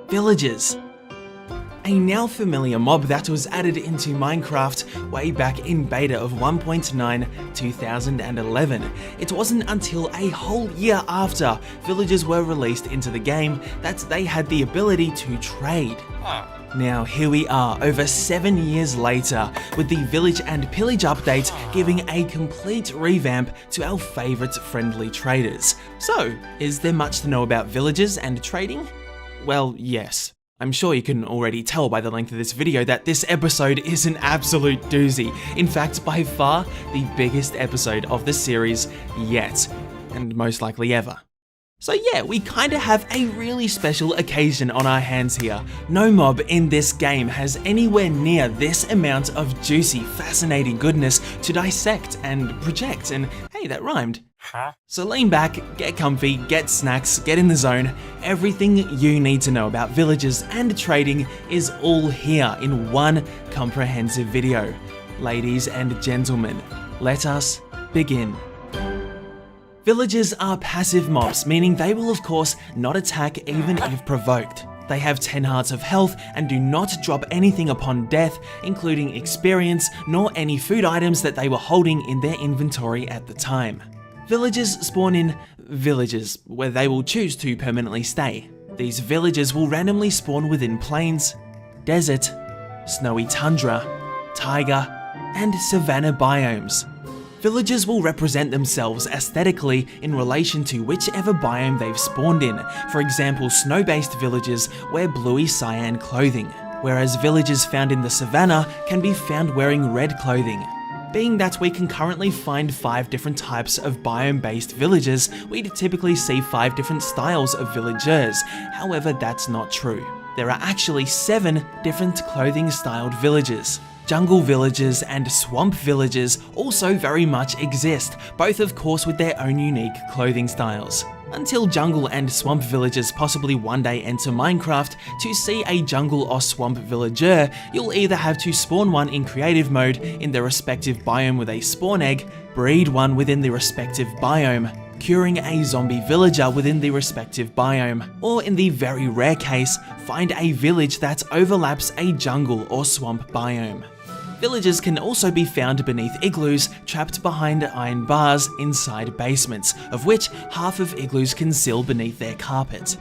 villagers. A now familiar mob that was added into Minecraft way back in beta of 1.9 2011. It wasn't until a whole year after villagers were released into the game that they had the ability to trade. Now here we are, over 7 years later, with the Village and Pillage update giving a complete revamp to our favourite friendly traders. So, is there much to know about villagers and trading? Well, yes. I'm sure you can already tell by the length of this video that this episode is an absolute doozy. In fact, by far the biggest episode of the series yet, and most likely ever. So yeah, we kinda have a really special occasion on our hands here. No mob in this game has anywhere near this amount of juicy, fascinating goodness to dissect and project, and hey, that rhymed. So lean back, get comfy, get snacks, get in the zone. Everything you need to know about villagers and trading is all here in one comprehensive video. Ladies and gentlemen, let us begin. Villagers are passive mobs, meaning they will of course not attack even if provoked. They have 10 hearts of health and do not drop anything upon death, including experience, nor any food items that they were holding in their inventory at the time. Villagers spawn in villages, where they will choose to permanently stay. These villages will randomly spawn within plains, desert, snowy tundra, taiga, and savanna biomes. Villagers will represent themselves aesthetically in relation to whichever biome they've spawned in. For example, snow-based villages wear bluey cyan clothing, whereas villagers found in the savannah can be found wearing red clothing. Being that we can currently find 5 different types of biome-based villagers, we'd typically see 5 different styles of villagers. However, that's not true. There are actually 7 different clothing-styled villagers. Jungle villagers and swamp villagers also very much exist, both of course with their own unique clothing styles. Until jungle and swamp villagers possibly one day enter Minecraft, to see a jungle or swamp villager, you'll either have to spawn one in creative mode in their respective biome with a spawn egg, breed one within the respective biome, curing a zombie villager within the respective biome, or in the very rare case, find a village that overlaps a jungle or swamp biome. Villagers can also be found beneath igloos, trapped behind iron bars inside basements, of which half of igloos conceal beneath their carpet.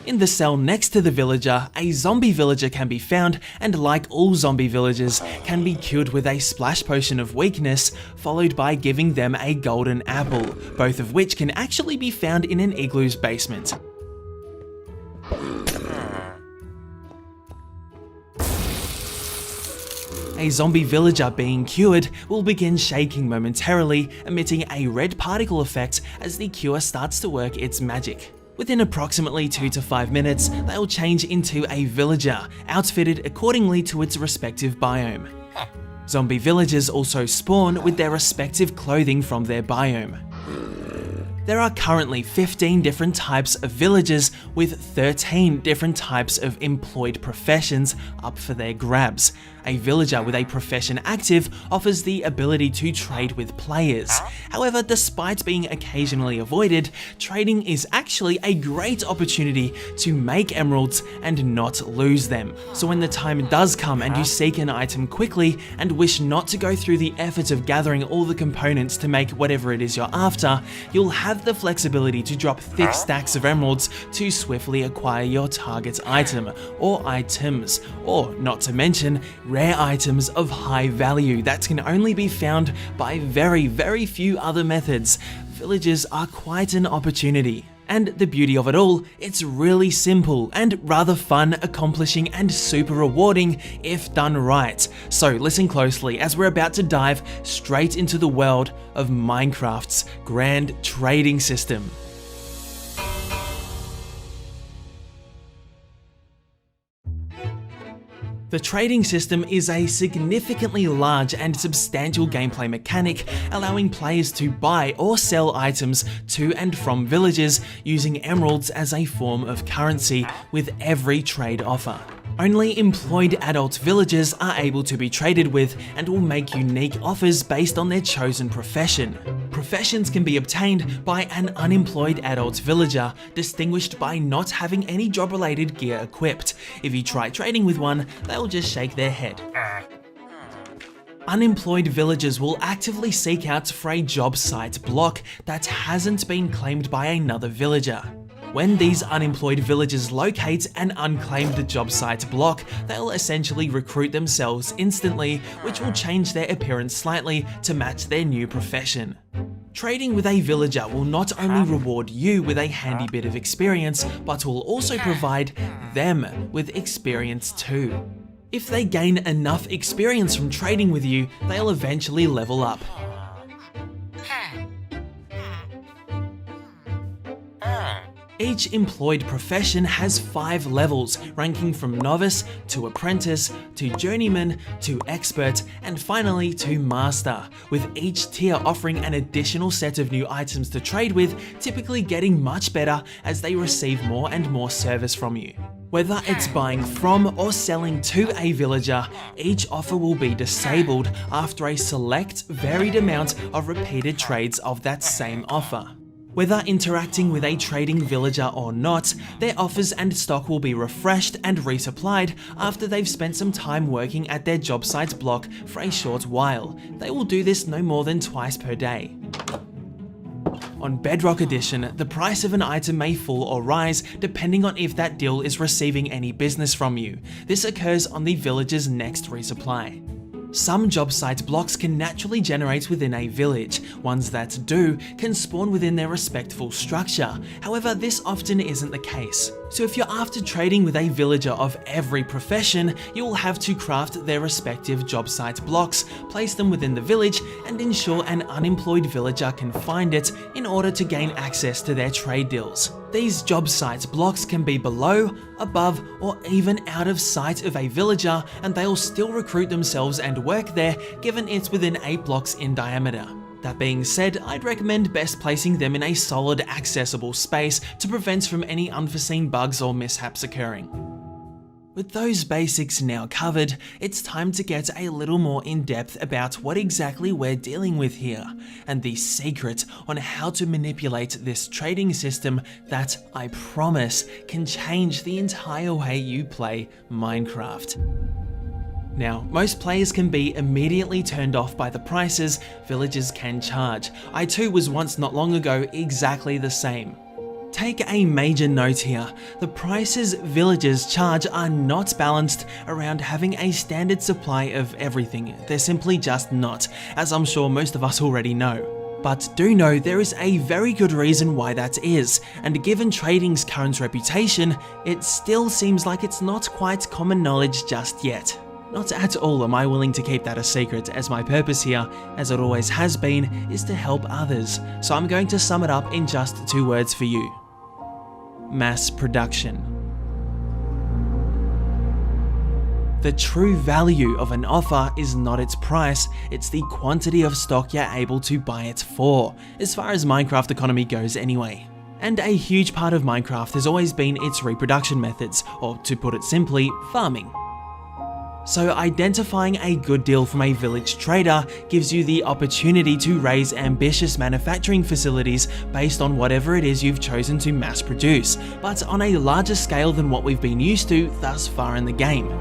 In the cell next to the villager, a zombie villager can be found, and like all zombie villagers, can be cured with a splash potion of weakness, followed by giving them a golden apple, both of which can actually be found in an igloo's basement. A zombie villager being cured will begin shaking momentarily, emitting a red particle effect as the cure starts to work its magic. Within approximately 2 to 5 minutes, they'll change into a villager, outfitted accordingly to its respective biome. Zombie villagers also spawn with their respective clothing from their biome. There are currently 15 different types of villagers, with 13 different types of employed professions up for their grabs. A villager with a profession active offers the ability to trade with players. However, despite being occasionally avoided, trading is actually a great opportunity to make emeralds and not lose them. So when the time does come and you seek an item quickly and wish not to go through the effort of gathering all the components to make whatever it is you're after, you'll have the flexibility to drop thick stacks of emeralds to swiftly acquire your target item or items, or not to mention rare items of high value that can only be found by very few other methods. Villagers are quite an opportunity. And the beauty of it all, it's really simple and rather fun, accomplishing, and super rewarding if done right. So listen closely as we're about to dive straight into the world of Minecraft's grand trading system. The trading system is a significantly large and substantial gameplay mechanic, allowing players to buy or sell items to and from villages using emeralds as a form of currency with every trade offer. Only employed adult villagers are able to be traded with and will make unique offers based on their chosen profession. professions can be obtained by an unemployed adult villager, distinguished by not having any job-related gear equipped. If you try trading with one, they'll just shake their head. Unemployed villagers will actively seek out for a job site block that hasn't been claimed by another villager. When these unemployed villagers locate an unclaimed job site block, they'll essentially recruit themselves instantly, which will change their appearance slightly to match their new profession. Trading with a villager will not only reward you with a handy bit of experience, but will also provide them with experience too. If they gain enough experience from trading with you, they'll eventually level up. Each employed profession has 5 levels, ranking from novice to apprentice to journeyman to expert and finally to master, with each tier offering an additional set of new items to trade with, typically getting much better as they receive more and more service from you. Whether it's buying from or selling to a villager, each offer will be disabled after a select, varied amount of repeated trades of that same offer. Whether interacting with a trading villager or not, their offers and stock will be refreshed and resupplied after they've spent some time working at their job site block for a short while. They will do this no more than twice per day. On Bedrock Edition, the price of an item may fall or rise depending on if that deal is receiving any business from you. This occurs on the villager's next resupply. Some job site blocks can naturally generate within a village. Ones that do can spawn within their respectful structure. However, this often isn't the case. So if you're after trading with a villager of every profession, you will have to craft their respective job site blocks, place them within the village, and ensure an unemployed villager can find it in order to gain access to their trade deals. These job site blocks can be below, above, or even out of sight of a villager, and they'll still recruit themselves and work there given it's within 8 blocks in diameter. That being said, I'd recommend best placing them in a solid, accessible space to prevent from any unforeseen bugs or mishaps occurring. With those basics now covered, it's time to get a little more in depth about what exactly we're dealing with here, and the secret on how to manipulate this trading system that, I promise, can change the entire way you play Minecraft. Now, most players can be immediately turned off by the prices villagers can charge. I too was once not long ago exactly the same. Take a major note here, the prices villagers charge are not balanced around having a standard supply of everything. They're simply just not, as I'm sure most of us already know. But do know there is a very good reason why that is, and given trading's current reputation, it still seems like it's not quite common knowledge just yet. Not at all am I willing to keep that a secret, as my purpose here, as it always has been, is to help others, so I'm going to sum it up in just 2 words for you. Mass production. The true value of an offer is not its price, it's the quantity of stock you're able to buy it for, as far as Minecraft economy goes anyway. And a huge part of Minecraft has always been its reproduction methods, or to put it simply, farming. So identifying a good deal from a village trader gives you the opportunity to raise ambitious manufacturing facilities based on whatever it is you've chosen to mass produce, but on a larger scale than what we've been used to thus far in the game.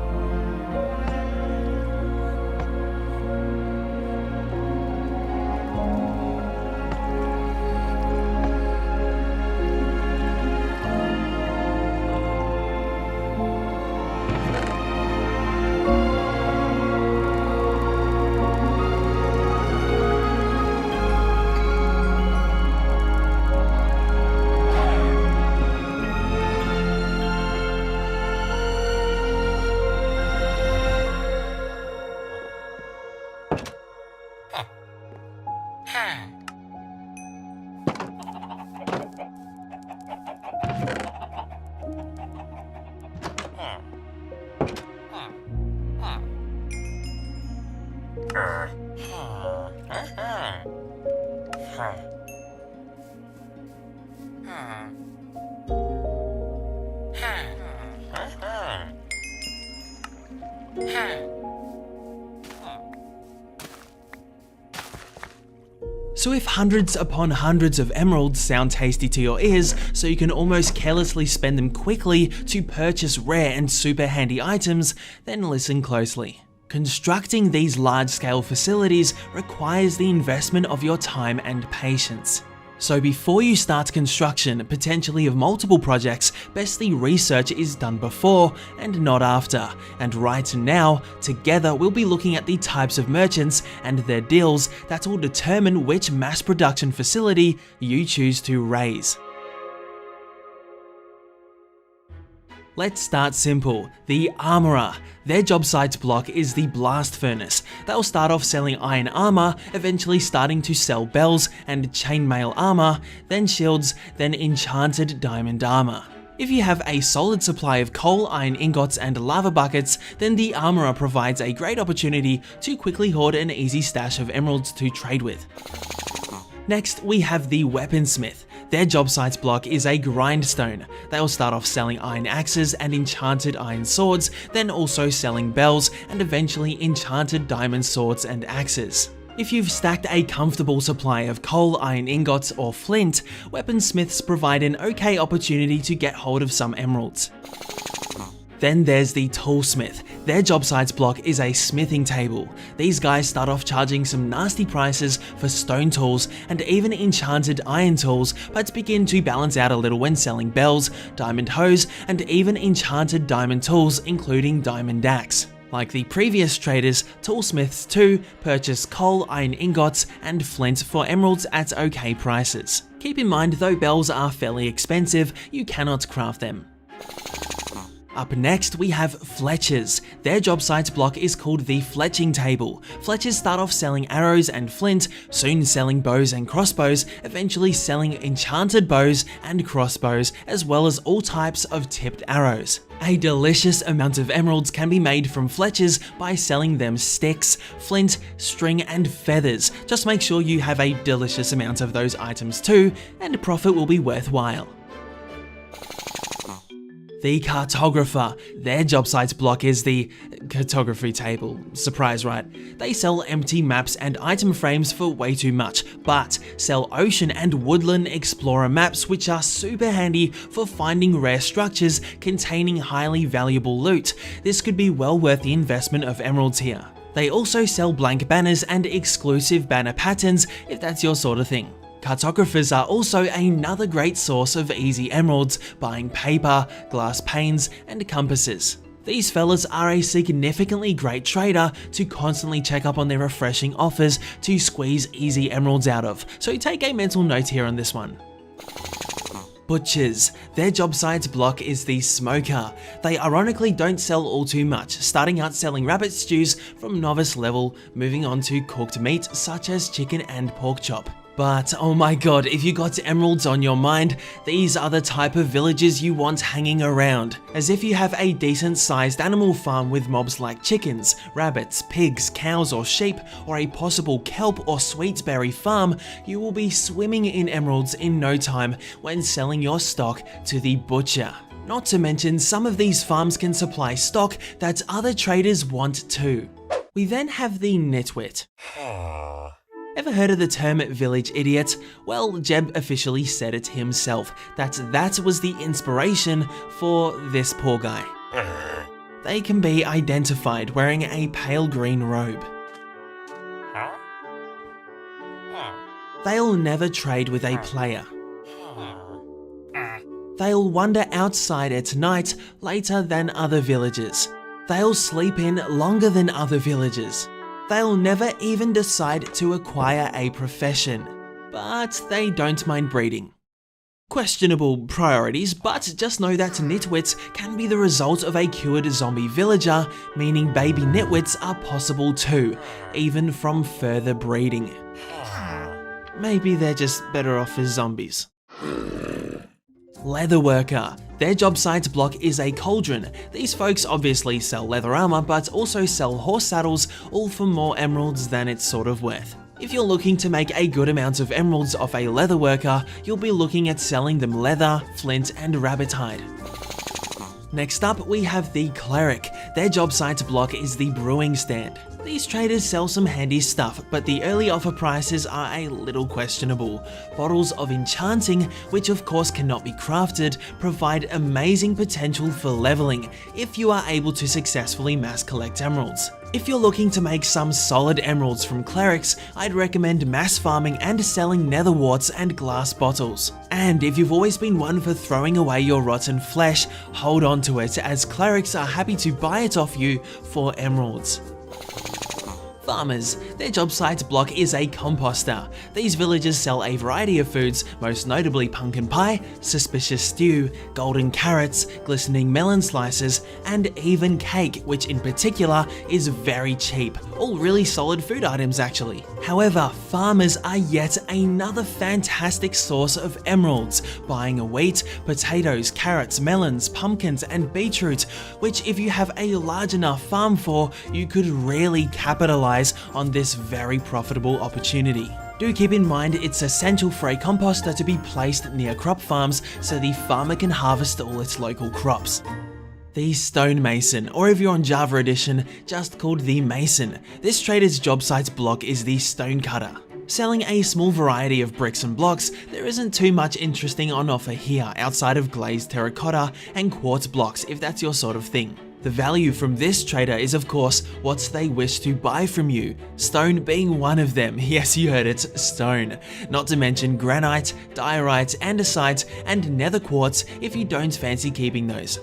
So if hundreds upon hundreds of emeralds sound tasty to your ears, so you can almost carelessly spend them quickly to purchase rare and super handy items, then listen closely. Constructing these large-scale facilities requires the investment of your time and patience. So before you start construction, potentially of multiple projects, best the research is done before and not after. And right now, together we'll be looking at the types of merchants and their deals that will determine which mass production facility you choose to raise. Let's start simple. The Armorer. Their job site block is the Blast Furnace. They'll start off selling iron armor, eventually starting to sell bells and chainmail armor, then shields, then enchanted diamond armor. If you have a solid supply of coal, iron ingots, and lava buckets, then the Armorer provides a great opportunity to quickly hoard an easy stash of emeralds to trade with. Next, we have the Weaponsmith. Their job site block is a grindstone. They'll start off selling iron axes and enchanted iron swords, then also selling bells and eventually enchanted diamond swords and axes. If you've stacked a comfortable supply of coal, iron ingots, or flint, weaponsmiths provide an okay opportunity to get hold of some emeralds. Then there's the Toolsmith. Their job site block is a smithing table. These guys start off charging some nasty prices for stone tools and even enchanted iron tools, but begin to balance out a little when selling bells, diamond hoes, and even enchanted diamond tools including diamond axe. Like the previous traders, Toolsmiths too purchase coal, iron ingots, and flint for emeralds at okay prices. Keep in mind though bells are fairly expensive, you cannot craft them. Up next, we have Fletchers. Their job site block is called the Fletching Table. Fletchers start off selling arrows and flint, soon selling bows and crossbows, eventually selling enchanted bows and crossbows, as well as all types of tipped arrows. A delicious amount of emeralds can be made from Fletchers by selling them sticks, flint, string, and feathers. Just make sure you have a delicious amount of those items too, and profit will be worthwhile. The Cartographer. Their job site block is the cartography table. Surprise, right? They sell empty maps and item frames for way too much, but sell ocean and woodland explorer maps which are super handy for finding rare structures containing highly valuable loot. This could be well worth the investment of emeralds here. They also sell blank banners and exclusive banner patterns if that's your sort of thing. Cartographers are also another great source of easy emeralds, buying paper, glass panes, and compasses. These fellas are a significantly great trader to constantly check up on their refreshing offers to squeeze easy emeralds out of, so take a mental note here on this one. Butchers. Their job site block is the Smoker. They ironically don't sell all too much, starting out selling rabbit stews from novice level, moving on to cooked meat such as chicken and pork chop. But oh my god, if you got emeralds on your mind, these are the type of villages you want hanging around. As if you have a decent sized animal farm with mobs like chickens, rabbits, pigs, cows or sheep, or a possible kelp or sweetberry farm, you will be swimming in emeralds in no time when selling your stock to the butcher. Not to mention, some of these farms can supply stock that other traders want too. We then have the Nitwit. Ever heard of the term village idiot? Well, Jeb officially said it himself, that was the inspiration for this poor guy. They can be identified wearing a pale green robe. They'll never trade with a player. They'll wander outside at night later than other villagers. They'll sleep in longer than other villagers. They'll never even decide to acquire a profession, but they don't mind breeding. Questionable priorities, but just know that nitwits can be the result of a cured zombie villager, meaning baby nitwits are possible too, even from further breeding. Maybe they're just better off as zombies. Leatherworker. Their job site block is a cauldron. These folks obviously sell leather armor, but also sell horse saddles, all for more emeralds than it's sort of worth. If you're looking to make a good amount of emeralds off a leatherworker, you'll be looking at selling them leather, flint, and rabbit hide. Next up, we have the Cleric. Their job site block is the brewing stand. These traders sell some handy stuff, but the early offer prices are a little questionable. Bottles of enchanting, which of course cannot be crafted, provide amazing potential for leveling if you are able to successfully mass collect emeralds. If you're looking to make some solid emeralds from clerics, I'd recommend mass farming and selling nether warts and glass bottles. And if you've always been one for throwing away your rotten flesh, hold on to it, as clerics are happy to buy it off you for emeralds. Farmers. Their job site block is a composter. These villagers sell a variety of foods, most notably pumpkin pie, suspicious stew, golden carrots, glistening melon slices, and even cake, which in particular is very cheap. All really solid food items actually. However, farmers are yet another fantastic source of emeralds, buying wheat, potatoes, carrots, melons, pumpkins, and beetroot, which if you have a large enough farm for, you could really capitalize on this very profitable opportunity. Do keep in mind it's essential for a composter to be placed near crop farms so the farmer can harvest all its local crops. The Stonemason, or if you're on Java Edition, just called the Mason. This trader's job site block is the Stonecutter. Selling a small variety of bricks and blocks, there isn't too much interesting on offer here outside of glazed terracotta and quartz blocks if that's your sort of thing. The value from this trader is of course what they wish to buy from you, stone being one of them. Yes, you heard it, stone. Not to mention granite, diorite, andesite, and nether quartz if you don't fancy keeping those.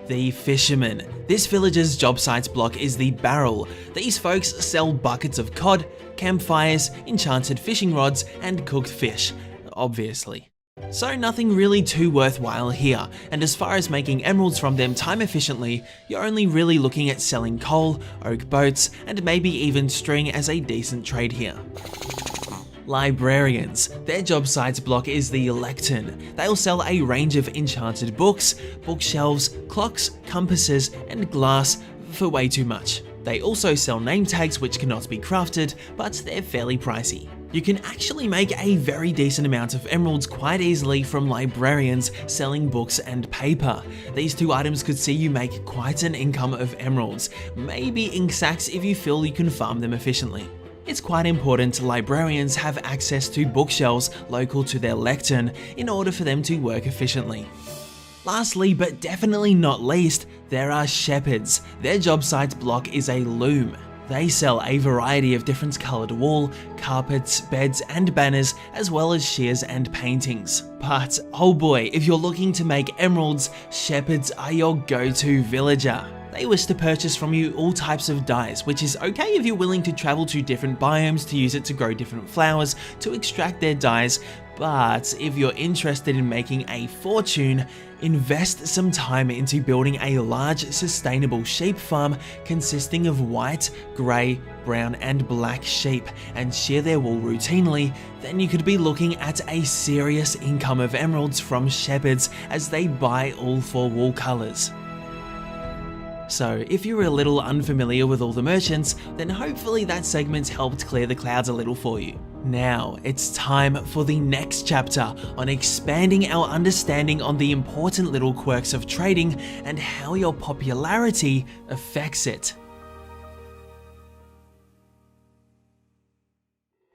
The Fisherman. This village's job site block is the Barrel. These folks sell buckets of cod, campfires, enchanted fishing rods, and cooked fish, obviously. So nothing really too worthwhile here, and as far as making emeralds from them time efficiently, you're only really looking at selling coal, oak boats, and maybe even string as a decent trade here. Librarians. Their job site block is the Lectern. They'll sell a range of enchanted books, bookshelves, clocks, compasses, and glass for way too much. They also sell name tags which cannot be crafted, but they're fairly pricey. You can actually make a very decent amount of emeralds quite easily from librarians selling books and paper. These two items could see you make quite an income of emeralds, maybe ink sacks if you feel you can farm them efficiently. It's quite important librarians have access to bookshelves local to their lectern in order for them to work efficiently. Lastly, but definitely not least, there are shepherds. Their job site block is a loom. They sell a variety of different coloured wool, carpets, beds and banners, as well as shears and paintings. But oh boy, if you're looking to make emeralds, shepherds are your go-to villager. They wish to purchase from you all types of dyes, which is okay if you're willing to travel to different biomes to use it to grow different flowers to extract their dyes, but if you're interested in making a fortune, invest some time into building a large sustainable sheep farm consisting of white, grey, brown and black sheep and shear their wool routinely, then you could be looking at a serious income of emeralds from shepherds as they buy all 4 wool colours. So if you're a little unfamiliar with all the merchants, then hopefully that segment helped clear the clouds a little for you. Now, it's time for the next chapter on expanding our understanding on the important little quirks of trading and how your popularity affects it.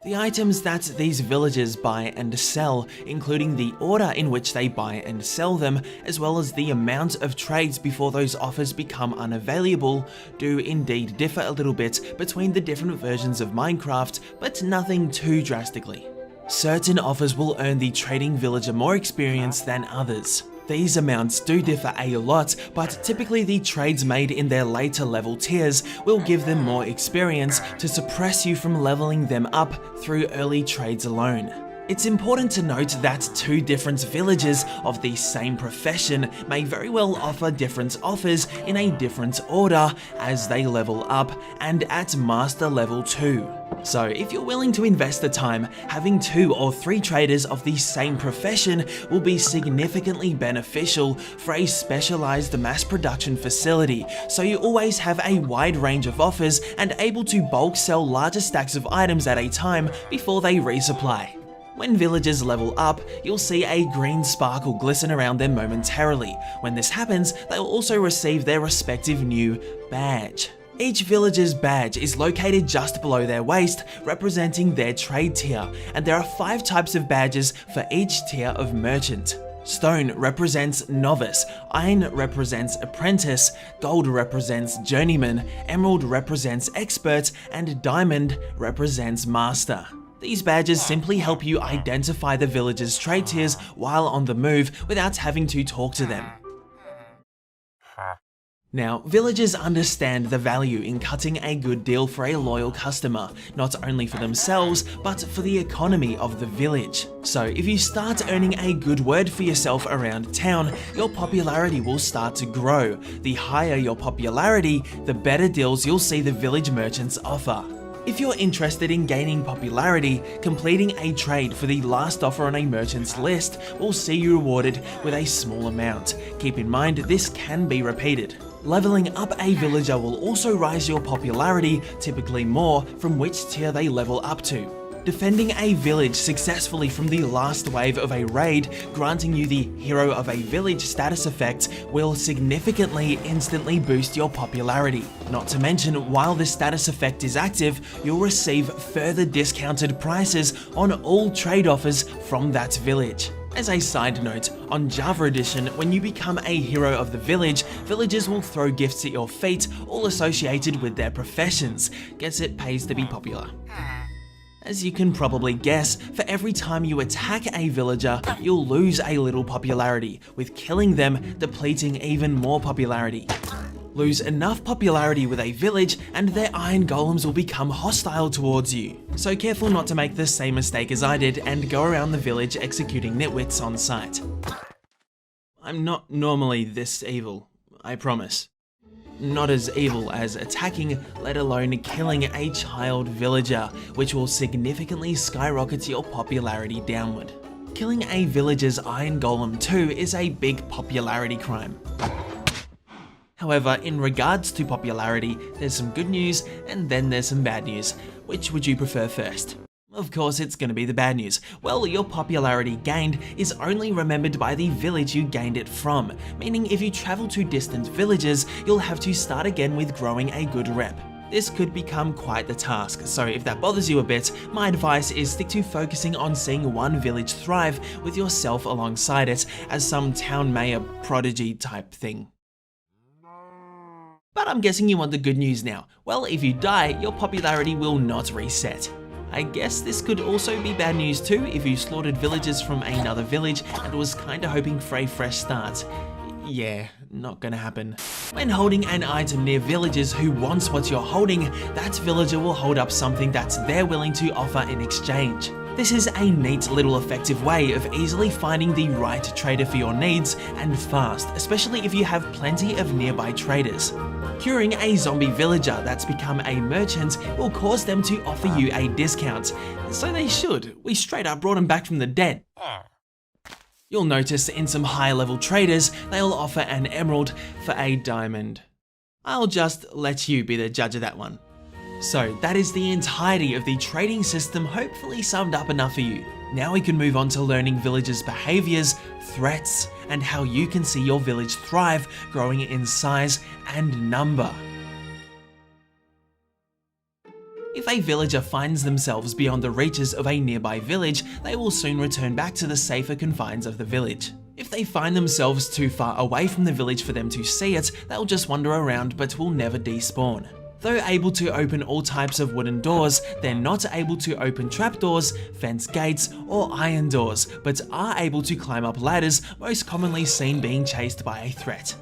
The items that these villagers buy and sell, including the order in which they buy and sell them, as well as the amount of trades before those offers become unavailable, do indeed differ a little bit between the different versions of Minecraft, but nothing too drastically. Certain offers will earn the trading villager more experience than others. These amounts do differ a lot, but typically the trades made in their later level tiers will give them more experience to suppress you from leveling them up through early trades alone. It's important to note that 2 different villagers of the same profession may very well offer different offers in a different order as they level up and at master level 2. So if you're willing to invest the time, having 2 or 3 traders of the same profession will be significantly beneficial for a specialized mass production facility, so you always have a wide range of offers and able to bulk sell larger stacks of items at a time before they resupply. When villagers level up, you'll see a green sparkle glisten around them momentarily. When this happens, they'll also receive their respective new badge. Each villager's badge is located just below their waist, representing their trade tier, and there are 5 types of badges for each tier of merchant. Stone represents novice, iron represents apprentice, gold represents journeyman, emerald represents expert, and diamond represents master. These badges simply help you identify the villager's trade tiers while on the move without having to talk to them. Now, villagers understand the value in cutting a good deal for a loyal customer, not only for themselves, but for the economy of the village. So if you start earning a good word for yourself around town, your popularity will start to grow. The higher your popularity, the better deals you'll see the village merchants offer. If you're interested in gaining popularity, completing a trade for the last offer on a merchant's list will see you rewarded with a small amount. Keep in mind, this can be repeated. Leveling up a villager will also rise your popularity, typically more from which tier they level up to. Defending a village successfully from the last wave of a raid, granting you the Hero of a Village status effect, will significantly instantly boost your popularity. Not to mention, while this status effect is active, you'll receive further discounted prices on all trade offers from that village. As a side note, on Java Edition, when you become a hero of the village, villagers will throw gifts at your feet, all associated with their professions. Guess it pays to be popular. As you can probably guess, for every time you attack a villager, you'll lose a little popularity, with killing them depleting even more popularity. Lose enough popularity with a village and their iron golems will become hostile towards you. So careful not to make the same mistake as I did and go around the village executing nitwits on sight. I'm not normally this evil, I promise. Not as evil as attacking, let alone killing a child villager, which will significantly skyrocket your popularity downward. Killing a villager's iron golem too is a big popularity crime. However, in regards to popularity, there's some good news and then there's some bad news. Which would you prefer first? Of course, it's going to be the bad news. Well, your popularity gained is only remembered by the village you gained it from, meaning if you travel to distant villages, you'll have to start again with growing a good rep. This could become quite the task, so if that bothers you a bit, my advice is stick to focusing on seeing one village thrive with yourself alongside it as some town mayor prodigy type thing. But I'm guessing you want the good news now. Well, if you die, your popularity will not reset. I guess this could also be bad news too if you slaughtered villagers from another village and was kinda hoping for a fresh start. Yeah, not gonna happen. When holding an item near villagers who wants what you're holding, that villager will hold up something that they're willing to offer in exchange. This is a neat little effective way of easily finding the right trader for your needs and fast, especially if you have plenty of nearby traders. Curing a zombie villager that's become a merchant will cause them to offer you a discount, so they should. We straight up brought them back from the dead. You'll notice in some higher level traders, they'll offer an emerald for a diamond. I'll just let you be the judge of that one. So that is the entirety of the trading system, hopefully summed up enough for you. Now we can move on to learning villagers' behaviors, threats, and how you can see your village thrive, growing in size and number. If a villager finds themselves beyond the reaches of a nearby village, they will soon return back to the safer confines of the village. If they find themselves too far away from the village for them to see it, they'll just wander around but will never despawn. Though able to open all types of wooden doors, they're not able to open trapdoors, fence gates, or iron doors, but are able to climb up ladders, most commonly seen being chased by a threat.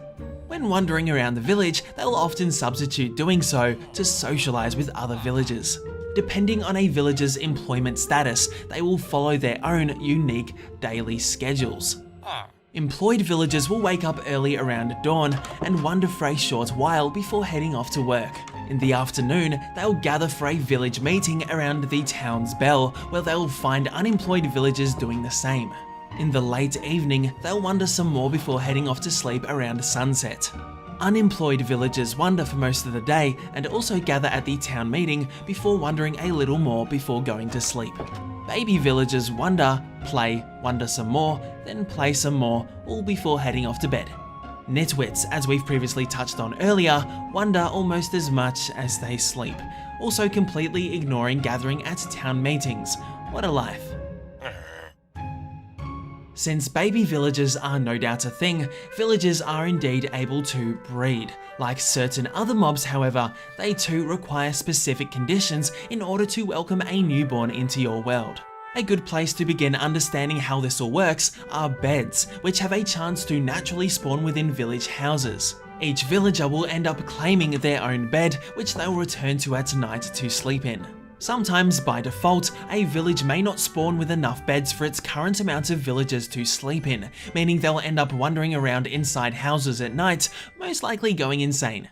When wandering around the village, they'll often substitute doing so to socialize with other villagers. Depending on a villager's employment status, they will follow their own unique daily schedules. Employed villagers will wake up early around dawn and wander for a short while before heading off to work. In the afternoon, they'll gather for a village meeting around the town's bell, where they'll find unemployed villagers doing the same. In the late evening, they'll wander some more before heading off to sleep around sunset. Unemployed villagers wander for most of the day and also gather at the town meeting before wandering a little more before going to sleep. Baby villagers wander, play, wander some more, then play some more, all before heading off to bed. Nitwits, as we've previously touched on earlier, wonder almost as much as they sleep, also completely ignoring gathering at town meetings. What a life. Since baby villagers are no doubt a thing, villagers are indeed able to breed. Like certain other mobs, however, they too require specific conditions in order to welcome a newborn into your world. A good place to begin understanding how this all works are beds, which have a chance to naturally spawn within village houses. Each villager will end up claiming their own bed, which they'll return to at night to sleep in. Sometimes, by default, a village may not spawn with enough beds for its current amount of villagers to sleep in, meaning they'll end up wandering around inside houses at night, most likely going insane.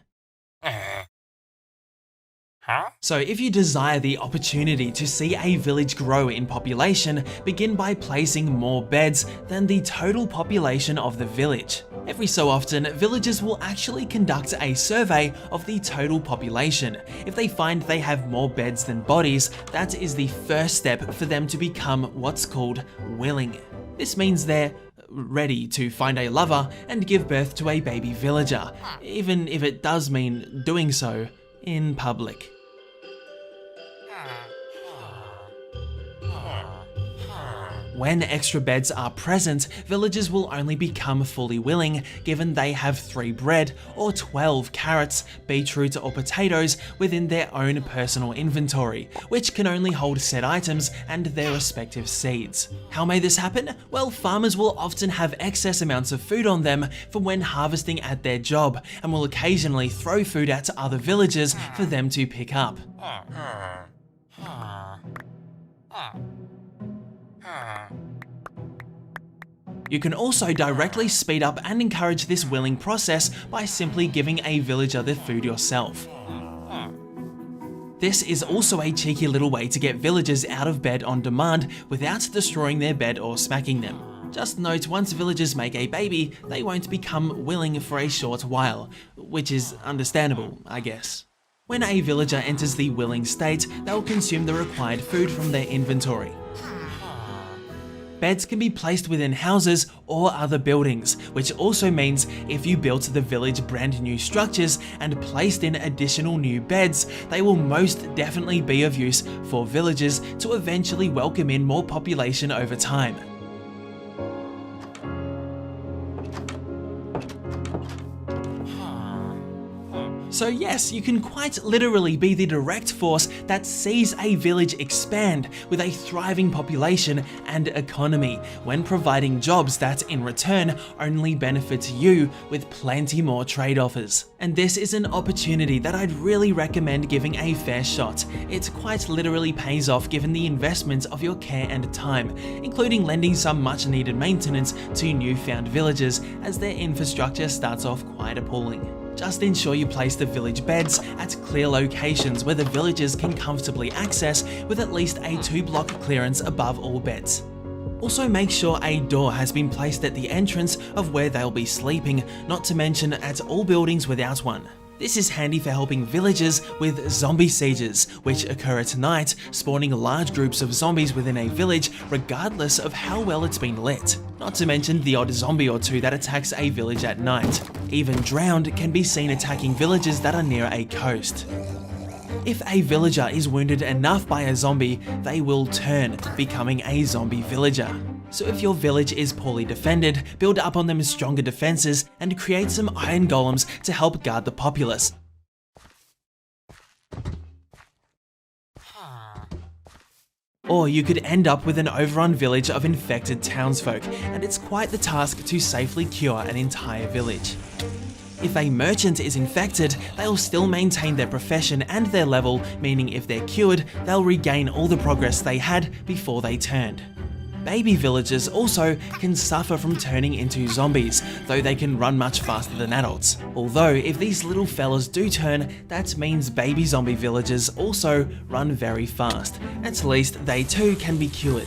So if you desire the opportunity to see a village grow in population, begin by placing more beds than the total population of the village. Every so often, villagers will actually conduct a survey of the total population. If they find they have more beds than bodies, that is the first step for them to become what's called willing. This means they're ready to find a lover and give birth to a baby villager, even if it does mean doing so in public. When extra beds are present, villagers will only become fully willing given they have 3 bread or 12 carrots, beetroot or potatoes within their own personal inventory, which can only hold said items and their respective seeds. How may this happen? Well, farmers will often have excess amounts of food on them from when harvesting at their job, and will occasionally throw food at other villagers for them to pick up. You can also directly speed up and encourage this willing process by simply giving a villager the food yourself. This is also a cheeky little way to get villagers out of bed on demand without destroying their bed or smacking them. Just note, once villagers make a baby, they won't become willing for a short while, which is understandable, I guess. When a villager enters the willing state, they'll consume the required food from their inventory. Beds can be placed within houses or other buildings, which also means if you built the village brand new structures and placed in additional new beds, they will most definitely be of use for villagers to eventually welcome in more population over time. So yes, you can quite literally be the direct force that sees a village expand with a thriving population and economy, when providing jobs that in return only benefit you with plenty more trade offers. And this is an opportunity that I'd really recommend giving a fair shot. It quite literally pays off given the investment of your care and time, including lending some much needed maintenance to newfound villagers as their infrastructure starts off quite appalling. Just ensure you place the village beds at clear locations where the villagers can comfortably access, with at least a 2-block clearance above all beds. Also make sure a door has been placed at the entrance of where they'll be sleeping, not to mention at all buildings without one. This is handy for helping villagers with zombie sieges, which occur at night, spawning large groups of zombies within a village regardless of how well it's been lit. Not to mention the odd zombie or two that attacks a village at night. Even Drowned can be seen attacking villages that are near a coast. If a villager is wounded enough by a zombie, they will turn, becoming a zombie villager. So if your village is poorly defended, build up on them stronger defenses and create some iron golems to help guard the populace. Or you could end up with an overrun village of infected townsfolk, and it's quite the task to safely cure an entire village. If a merchant is infected, they'll still maintain their profession and their level, meaning if they're cured, they'll regain all the progress they had before they turned. Baby villagers also can suffer from turning into zombies, though they can run much faster than adults. Although, if these little fellas do turn, that means baby zombie villagers also run very fast. At least they too can be cured.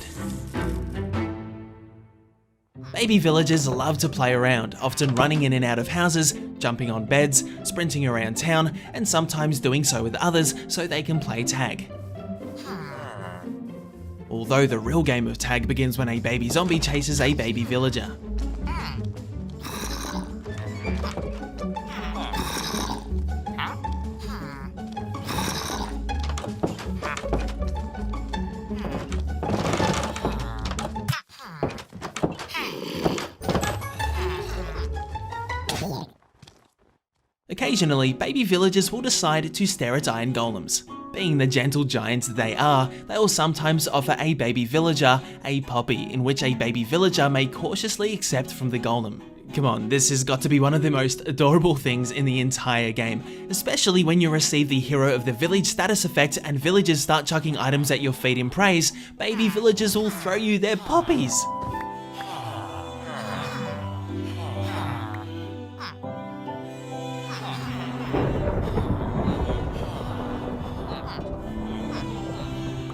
Baby villagers love to play around, often running in and out of houses, jumping on beds, sprinting around town, and sometimes doing so with others so they can play tag. Although the real game of tag begins when a baby zombie chases a baby villager. occasionally baby villagers will decide to stare at iron golems. Being the gentle giants they are, they will sometimes offer a baby villager a poppy, in which a baby villager may cautiously accept from the golem. Come on, this has got to be one of the most adorable things in the entire game, especially when you receive the Hero of the Village status effect and villagers start chucking items at your feet in praise. Baby villagers will throw you their poppies.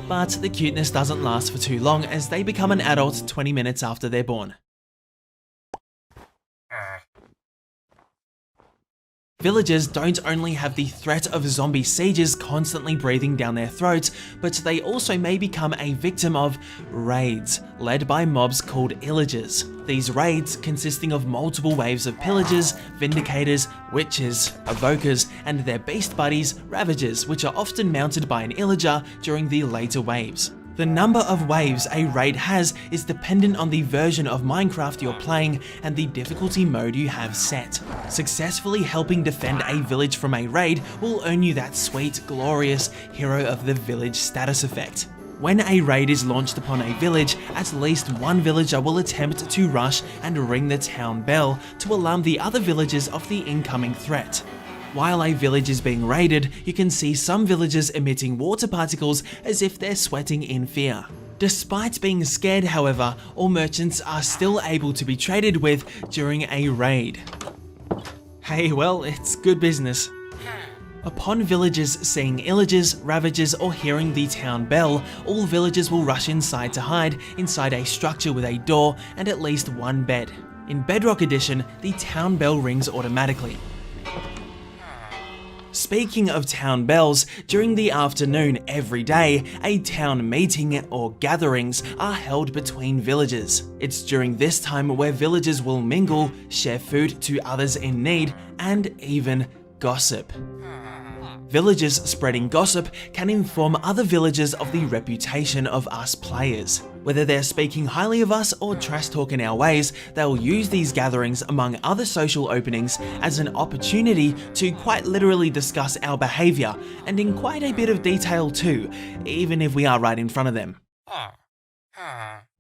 But the cuteness doesn't last for too long, as they become an adult 20 minutes after they're born. Villagers don't only have the threat of zombie sieges constantly breathing down their throats, but they also may become a victim of raids, led by mobs called illagers. These raids consisting of multiple waves of pillagers, vindicators, witches, evokers, and their beast buddies, ravagers, which are often mounted by an illager during the later waves. The number of waves a raid has is dependent on the version of Minecraft you're playing and the difficulty mode you have set. Successfully helping defend a village from a raid will earn you that sweet, glorious Hero of the Village status effect. When a raid is launched upon a village, at least one villager will attempt to rush and ring the town bell to alarm the other villagers of the incoming threat. While a village is being raided, you can see some villagers emitting water particles as if they're sweating in fear. Despite being scared, however, all merchants are still able to be traded with during a raid. Hey, well, it's good business. Upon villagers seeing illagers, ravagers, or hearing the town bell, all villagers will rush inside to hide inside a structure with a door and at least one bed. In Bedrock Edition, the town bell rings automatically. Speaking of town bells, during the afternoon every day, a town meeting or gatherings are held between villagers. It's during this time where villagers will mingle, share food to others in need, and even gossip. Villagers spreading gossip can inform other villagers of the reputation of us players. Whether they're speaking highly of us or trash talking our ways, they'll use these gatherings among other social openings as an opportunity to quite literally discuss our behaviour, and in quite a bit of detail too, even if we are right in front of them.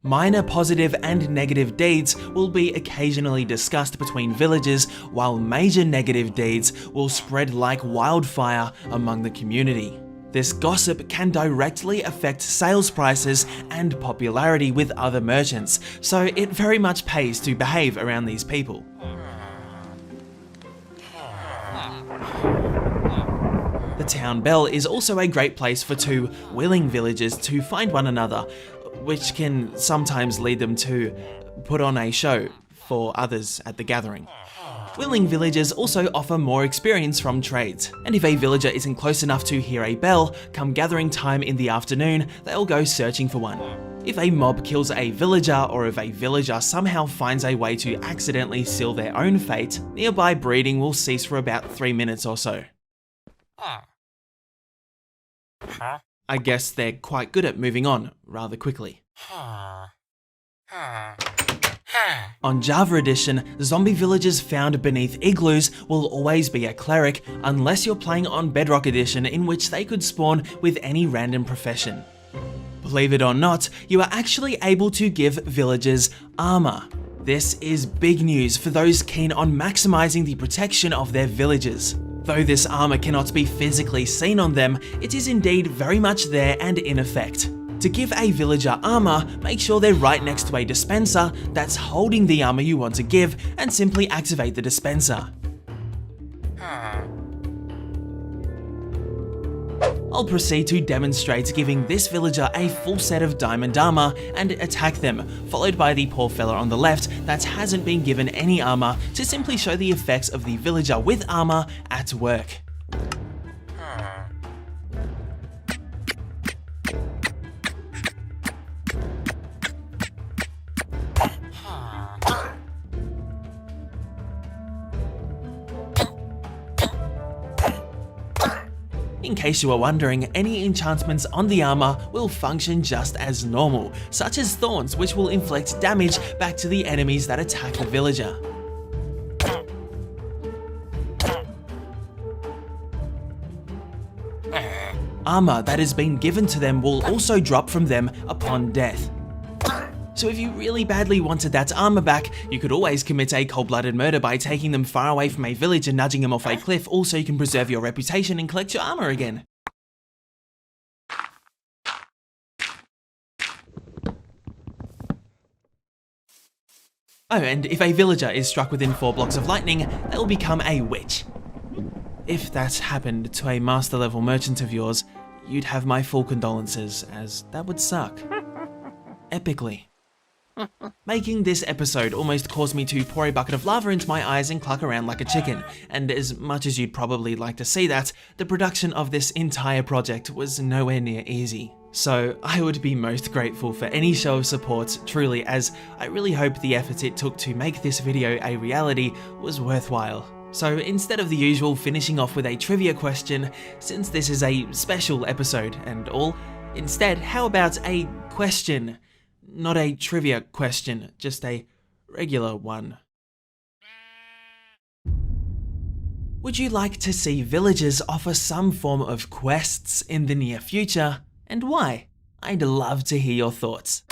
Minor positive and negative deeds will be occasionally discussed between villagers, while major negative deeds will spread like wildfire among the community. This gossip can directly affect sales prices and popularity with other merchants, so it very much pays to behave around these people. The town bell is also a great place for two willing villagers to find one another, which can sometimes lead them to put on a show for others at the gathering. Willing villagers also offer more experience from trades, and if a villager isn't close enough to hear a bell, come gathering time in the afternoon, they'll go searching for one. If a mob kills a villager, or if a villager somehow finds a way to accidentally seal their own fate, nearby breeding will cease for about 3 minutes or so. I guess they're quite good at moving on rather quickly. On Java Edition, zombie villagers found beneath igloos will always be a cleric, unless you're playing on Bedrock Edition, in which they could spawn with any random profession. Believe it or not, you are actually able to give villagers armor. This is big news for those keen on maximizing the protection of their villagers. Though this armor cannot be physically seen on them, it is indeed very much there and in effect. To give a villager armor, make sure they're right next to a dispenser that's holding the armor you want to give, and simply activate the dispenser. I'll proceed to demonstrate giving this villager a full set of diamond armor and attack them, followed by the poor fella on the left that hasn't been given any armor, to simply show the effects of the villager with armor at work. In case you are wondering, any enchantments on the armor will function just as normal, such as thorns, which will inflict damage back to the enemies that attack the villager. armor that has been given to them will also drop from them upon death. So if you really badly wanted that armor back, you could always commit a cold-blooded murder by taking them far away from a village and nudging them off a cliff, also you can preserve your reputation and collect your armor again. Oh, and if a villager is struck within 4 blocks of lightning, they will become a witch. If that happened to a master level merchant of yours, you'd have my full condolences, as that would suck. Epically. Making this episode almost caused me to pour a bucket of lava into my eyes and cluck around like a chicken, and as much as you'd probably like to see that, the production of this entire project was nowhere near easy. So I would be most grateful for any show of support, truly, as I really hope the effort it took to make this video a reality was worthwhile. So instead of the usual finishing off with a trivia question, since this is a special episode and all, instead how about a question? Not a trivia question, just a regular one. Would you like to see villagers offer some form of quests in the near future, and why? I'd love to hear your thoughts.